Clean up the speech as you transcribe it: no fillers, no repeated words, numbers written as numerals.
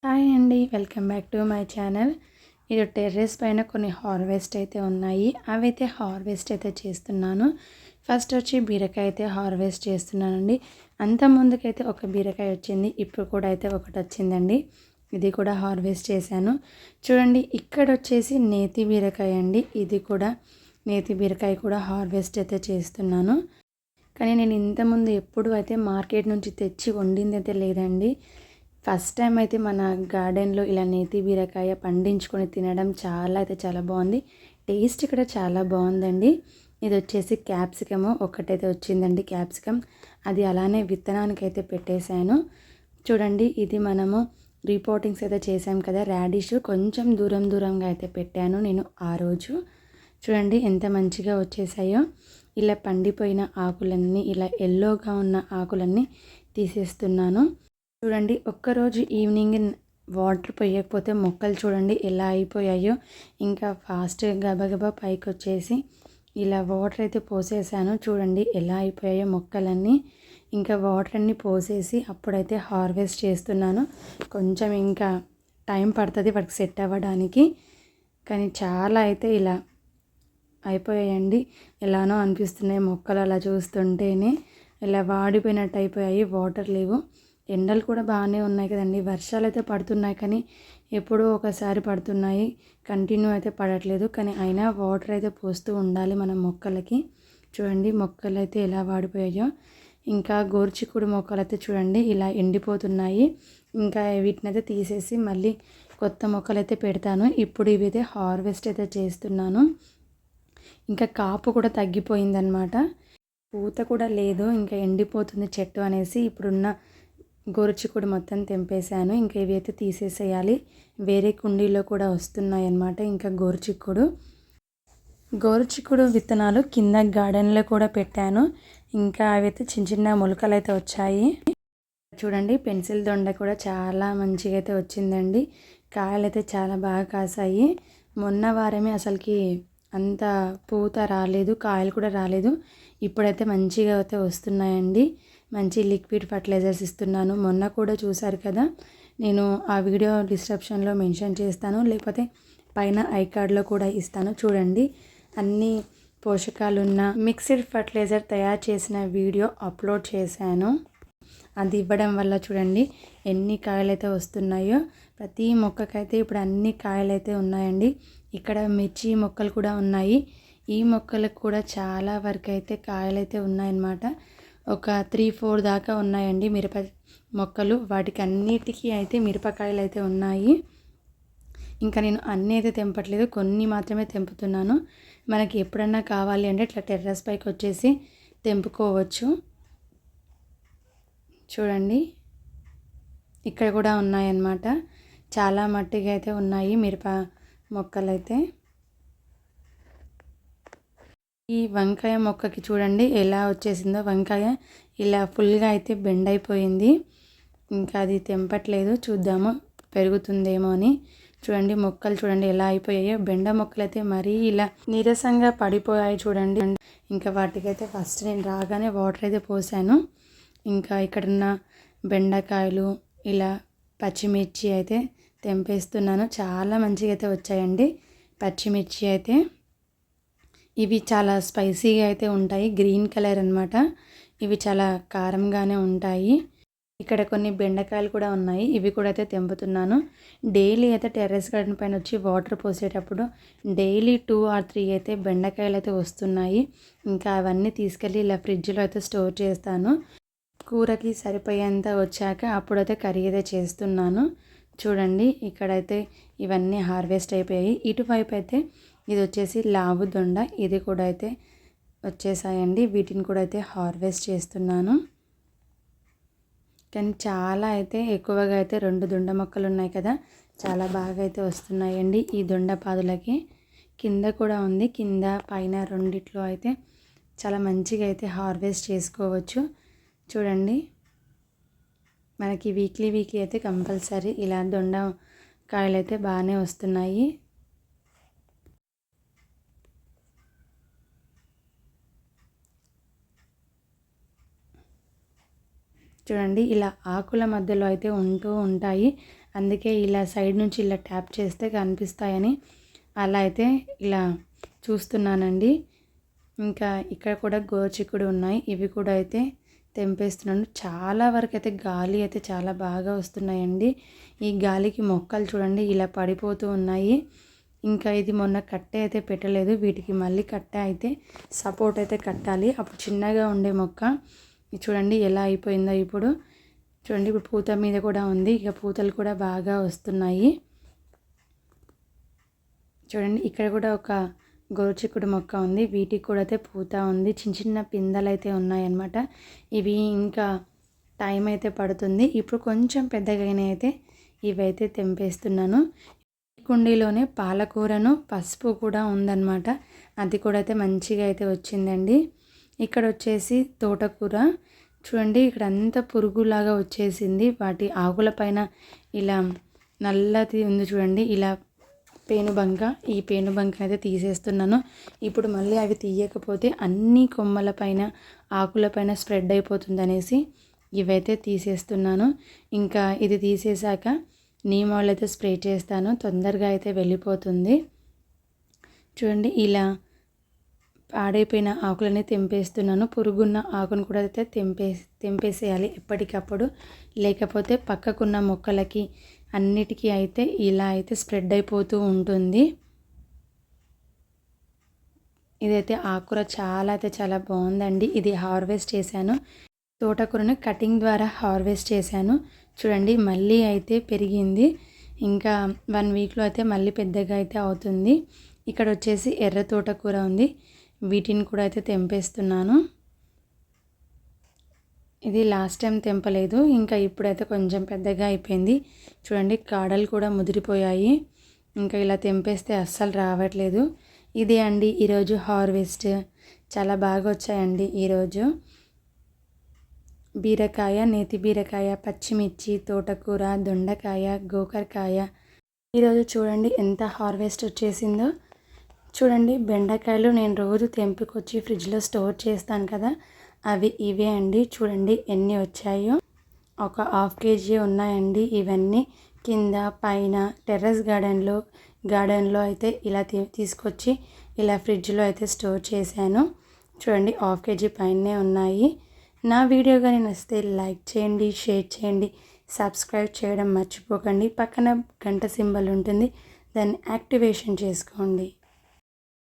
Hi అండి, welcome back to my channel. ఇది terrace పైన కొన్ని హార్వెస్ట్ అయితే ఉన్నాయి. అవైతే హార్వెస్ట్ అయితే చేస్తున్నాను. ఫస్ట్ వచ్చి బీరకాయ అయితే హార్వెస్ట్ చేస్తున్నానండి. అంత ముందుకైతే ఒక బీరకాయ వచ్చింది, ఇప్పుడు కూడా అయితే ఒకటి వచ్చిందండి. ఇది కూడా హార్వెస్ట్ చేశాను. చూడండి, ఇక్కడ వచ్చేసి నేతి బీరకాయ అండి. ఇది కూడా నేతి బీరకాయ కూడా హార్వెస్ట్ అయితే చేస్తున్నాను. కానీ నేను ఇంతకుముందు ఎప్పుడు అయితే మార్కెట్ నుంచి తెచ్చి వండింది అయితే లేదండి. ఫస్ట్ టైం అయితే మన గార్డెన్లో ఇలా నేతి బీరకాయ పండించుకొని తినడం చాలా బాగుంది. టేస్ట్ ఇక్కడ చాలా బాగుందండి. ఇది వచ్చేసి క్యాప్సికమ్ ఒకటైతే వచ్చిందండి. క్యాప్సికమ్ అది అలానే విత్తనానికి అయితే పెట్టేశాను. చూడండి, ఇది మనము రీపోటింగ్స్ అయితే చేసాం కదా, రాడిష్ కొంచెం దూరంగా అయితే పెట్టాను నేను ఆ రోజు. చూడండి ఎంత మంచిగా వచ్చేసాయో. ఇలా పండిపోయిన ఆకులన్నీ, ఇలా ఎల్లోగా ఉన్న ఆకులన్నీ తీసేస్తున్నాను. చూడండి, ఒక్కరోజు ఈవినింగ్ వాటర్ పోయకపోతే మొక్కలు చూడండి ఎలా అయిపోయాయో. ఇంకా ఫాస్ట్గా గబగబా పైకి వచ్చేసి ఇలా వాటర్ అయితే పోసేసాను. చూడండి ఎలా అయిపోయాయో మొక్కలన్నీ. ఇంకా వాటర్ అన్నీ పోసేసి అప్పుడైతే హార్వెస్ట్ చేస్తున్నాను. కొంచెం ఇంకా టైం పడుతుంది వాటికి సెట్ అవ్వడానికి, కానీ చాలా అయితే ఇలా అయిపోయాయండి. ఎలానో అనిపిస్తున్నాయి మొక్కలు అలా చూస్తుంటేనే. ఇలా వాడిపోయినట్టు అయిపోయాయి, వాటర్ లేవు. ఎండలు కూడా బాగానే ఉన్నాయి కదండి. వర్షాలు అయితే పడుతున్నాయి, కానీ ఎప్పుడో ఒకసారి పడుతున్నాయి, కంటిన్యూ అయితే పడట్లేదు. కానీ అయినా వాటర్ అయితే పోస్తూ ఉండాలి మన మొక్కలకి. చూడండి మొక్కలు అయితే ఎలా వాడిపోయాయో. ఇంకా గోరుచిక్కుడు మొక్కలు అయితే చూడండి ఇలా ఎండిపోతున్నాయి. ఇంకా వీటిని అయితే తీసేసి మళ్ళీ కొత్త మొక్కలు అయితే పెడతాను. ఇప్పుడు ఇవి అయితే హార్వెస్ట్ అయితే చేస్తున్నాను. ఇంకా కాపు కూడా తగ్గిపోయిందనమాట, పూత కూడా లేదు, ఇంకా ఎండిపోతుంది చెట్టు అనేసి ఇప్పుడున్న గోరుచిక్కుడు మొత్తం తెంపేశాను. ఇంకా ఇవి అయితే తీసేసేయాలి. వేరే కుండీలో కూడా వస్తున్నాయి అన్నమాట. ఇంకా గోరుచిక్కుడు విత్తనాలు కింద గార్డెన్లో కూడా పెట్టాను. ఇంకా అవి అయితే చిన్న మొలకలు అయితే వచ్చాయి. చూడండి, పెన్సిల్ దొండ కూడా చాలా మంచిగా అయితే వచ్చిందండి. కాయలు అయితే చాలా బాగా కాసాయి. మొన్న వారమే అసలుకి అంత పూత రాలేదు, కాయలు కూడా రాలేదు. ఇప్పుడైతే మంచిగా అయితే వస్తున్నాయండి. మంచి లిక్విడ్ ఫర్టిలైజర్స్ ఇస్తున్నాను. మొన్న కూడా చూసారు కదా, నేను ఆ వీడియో డిస్క్రిప్షన్లో మెన్షన్ చేస్తాను, లేకపోతే పైన ఐ కార్డ్లో కూడా ఇస్తాను. చూడండి, అన్ని పోషకాలున్న మిక్స్డ్ ఫర్టిలైజర్ తయారు చేసిన వీడియో అప్లోడ్ చేశాను. అది ఇవ్వడం వల్ల చూడండి ఎన్ని కాయలు అయితే వస్తున్నాయో. ప్రతి మొక్కకైతే ఇప్పుడు అన్ని కాయలు అయితే ఉన్నాయండి. ఇక్కడ మిర్చి మొక్కలు కూడా ఉన్నాయి. ఈ మొక్కలకు కూడా చాలా వరకు అయితే కాయలు అయితే ఉన్నాయన్నమాట. ఒక 3-4 దాకా ఉన్నాయండి మిరప మొక్కలు. వాటికి అన్నిటికీ అయితే మిరపకాయలు అయితే ఉన్నాయి. ఇంకా నేను అన్నీ అయితే తెంపట్లేదు, కొన్ని మాత్రమే తెంపుతున్నాను. మనకి ఎప్పుడన్నా కావాలి అంటే ఇట్లా టెర్రస్ పైకి వచ్చేసి తెంపుకోవచ్చు. చూడండి, ఇక్కడ కూడా ఉన్నాయన్నమాట. చాలా మట్టిగా అయితే ఉన్నాయి మిరప మొక్కలు అయితే. ఈ వంకాయ మొక్కకి చూడండి ఎలా వచ్చేసిందో. వంకాయ ఇలా ఫుల్గా అయితే బెండ్ అయిపోయింది. ఇంకా అది తెంపట్లేదు, చూద్దాము పెరుగుతుందేమో అని. చూడండి మొక్కలు చూడండి ఎలా అయిపోయాయో. బెండ మొక్కలు అయితే మరీ ఇలా నీరసంగా పడిపోయాయి చూడండి. ఇంకా వాటికైతే ఫస్ట్ నేను రాగానే వాటర్ అయితే పోసాను. ఇంకా ఇక్కడున్న బెండకాయలు, ఇలా పచ్చిమిర్చి అయితే తెంపేస్తున్నాను. చాలా మంచిగా అయితే వచ్చాయండి పచ్చిమిర్చి అయితే. ఇవి చాలా స్పైసీగా అయితే ఉంటాయి, గ్రీన్ కలర్ అన్నమాట. ఇవి చాలా కారంగానే ఉంటాయి. ఇక్కడ కొన్ని బెండకాయలు కూడా ఉన్నాయి, ఇవి కూడా అయితే తెంపుతున్నాను. డైలీ అయితే టెర్రస్ గార్డెన్ పైన వచ్చి వాటర్ పోసేటప్పుడు డైలీ 2 or 3 అయితే బెండకాయలు అయితే వస్తున్నాయి. ఇంకా అవన్నీ తీసుకెళ్ళి ఇలా ఫ్రిడ్జ్లో అయితే స్టోర్ చేస్తాను. కూరకి సరిపోయేంత వచ్చాక అప్పుడైతే కర్రీ అయితే చేస్తున్నాను. చూడండి, ఇక్కడైతే ఇవన్నీ హార్వెస్ట్ అయిపోయాయి. ఇటువైపు అయితే ఇది వచ్చేసి లావు దొండ, ఇది కూడా అయితే వచ్చేసాయండి. వీటిని కూడా అయితే హార్వెస్ట్ చేస్తున్నాను. కానీ చాలా అయితే ఎక్కువగా అయితే 2 దొండ మొక్కలు ఉన్నాయి కదా, చాలా బాగా అయితే వస్తున్నాయండి ఈ దొండ పాదులకి. కింద కూడా ఉంది, కింద పైన రెండిట్లో అయితే చాలా మంచిగా అయితే హార్వెస్ట్ చేసుకోవచ్చు. చూడండి, మనకి వీక్లీ అయితే కంపల్సరీ ఇలా దొండ కాయలు అయితే బాగానే వస్తున్నాయి. చూడండి, ఇలా ఆకుల మధ్యలో అయితే ఉంటూ ఉంటాయి. అందుకే ఇలా సైడ్ నుంచి ఇలా ట్యాప్ చేస్తే కనిపిస్తాయని అలా అయితే ఇలా చూస్తున్నానండి. ఇంకా ఇక్కడ కూడా గోరుచిక్కుడు ఉన్నాయి, ఇవి కూడా అయితే తెంపేస్తున్నాను. చాలా వరకు అయితే గాలి అయితే చాలా బాగా వస్తున్నాయండి. ఈ గాలికి మొక్కలు చూడండి ఇలా పడిపోతూ ఉన్నాయి. ఇంకా ఇది మొన్న కట్టె అయితే పెట్టలేదు, వీటికి మళ్ళీ కట్టె అయితే సపోర్ట్ అయితే కట్టాలి. అప్పుడు చిన్నగా ఉండే మొక్క ఇది చూడండి ఎలా అయిపోయిందో ఇప్పుడు. చూడండి ఇప్పుడు పూత మీద కూడా ఉంది, ఇక పూతలు కూడా బాగా వస్తున్నాయి. చూడండి ఇక్కడ కూడా ఒక గోరుచిక్కుడు మొక్క ఉంది, వీటికి కూడా అయితే పూత ఉంది. చిన్న చిన్న పిందెలు అయితే ఉన్నాయన్నమాట. ఇవి ఇంకా టైం అయితే పడుతుంది. ఇప్పుడు కొంచెం పెద్దగా అయితే ఇవైతే తెంపేస్తున్నాను. కుండీలోనే పాలకూరను పసుపు కూడా ఉందన్నమాట, అది కూడా అయితే మంచిగా అయితే వచ్చిందండి. ఇక్కడ వచ్చేసి తోటకూర చూడండి, ఇక్కడ అంతా పురుగులాగా వచ్చేసింది. వాటి ఆకుల పైన ఇలా నల్లది ఉంది చూడండి, ఇలా పేనుబంక. ఈ పేనుబంకను అయితే తీసేస్తున్నాను. ఇప్పుడు మళ్ళీ అవి తీయకపోతే అన్ని కొమ్మల పైన ఆకులపైన స్ప్రెడ్ అయిపోతుంది అనేసి ఇవైతే తీసేస్తున్నాను. ఇంకా ఇది తీసేశాక నీమ్ ఆయిల్ అయితే స్ప్రే చేస్తాను, తొందరగా అయితే వెళ్ళిపోతుంది. చూడండి ఇలా పాడైపోయిన ఆకులని తెంపేస్తున్నాను. పురుగున్న ఆకును కూడా అయితే తెంపేసేయాలి ఎప్పటికప్పుడు, లేకపోతే పక్కకున్న మొక్కలకి అన్నిటికీ అయితే ఇలా అయితే స్ప్రెడ్ అయిపోతూ ఉంటుంది. ఇదైతే ఆకుకూర చాలా అయితే చాలా బాగుందండి. ఇది హార్వెస్ట్ చేశాను, తోటకూరను కటింగ్ ద్వారా హార్వెస్ట్ చేశాను. చూడండి మళ్ళీ అయితే పెరిగింది, ఇంకా 1 వీక్లో అయితే మళ్ళీ పెద్దగా అయితే అవుతుంది. ఇక్కడ వచ్చేసి ఎర్ర తోటకూర ఉంది, వీటిని కూడా అయితే తెంపేస్తున్నాను. ఇది లాస్ట్ టైం తెంపలేదు, ఇంకా ఇప్పుడైతే కొంచెం పెద్దగా అయిపోయింది. చూడండి కాడలు కూడా ముదిరిపోయాయి, ఇంకా ఇలా తెంపేస్తే అస్సలు రావట్లేదు. ఇదే అండి ఈరోజు హార్వెస్ట్. చాలా బాగా వచ్చాయండి ఈరోజు. బీరకాయ, నేతి బీరకాయ, పచ్చిమిర్చి, తోటకూర, దొండకాయ, గోకరకాయ. ఈరోజు చూడండి ఎంత హార్వెస్ట్ వచ్చేసిందో. చూడండి బెండకాయలు నేను రోజు తెంపుకొచ్చి ఫ్రిడ్జ్లో స్టోర్ చేస్తాను కదా, అవి ఇవే అండి. చూడండి ఎన్ని వచ్చాయో, ఒక 1/2 kg ఉన్నాయండి ఇవన్నీ. కింద పైన టెర్రస్ గార్డెన్లో అయితే ఇలా తీసుకొచ్చి ఇలా ఫ్రిడ్జ్లో అయితే స్టోర్ చేశాను. చూడండి 1/2 kg పైనే ఉన్నాయి. నా వీడియో కానీ నచ్చితే లైక్ చేయండి, షేర్ చేయండి, సబ్స్క్రైబ్ చేయడం మర్చిపోకండి. పక్కన గంట సింబల్ ఉంటుంది, దాన్ని యాక్టివేషన్ చేసుకోండి.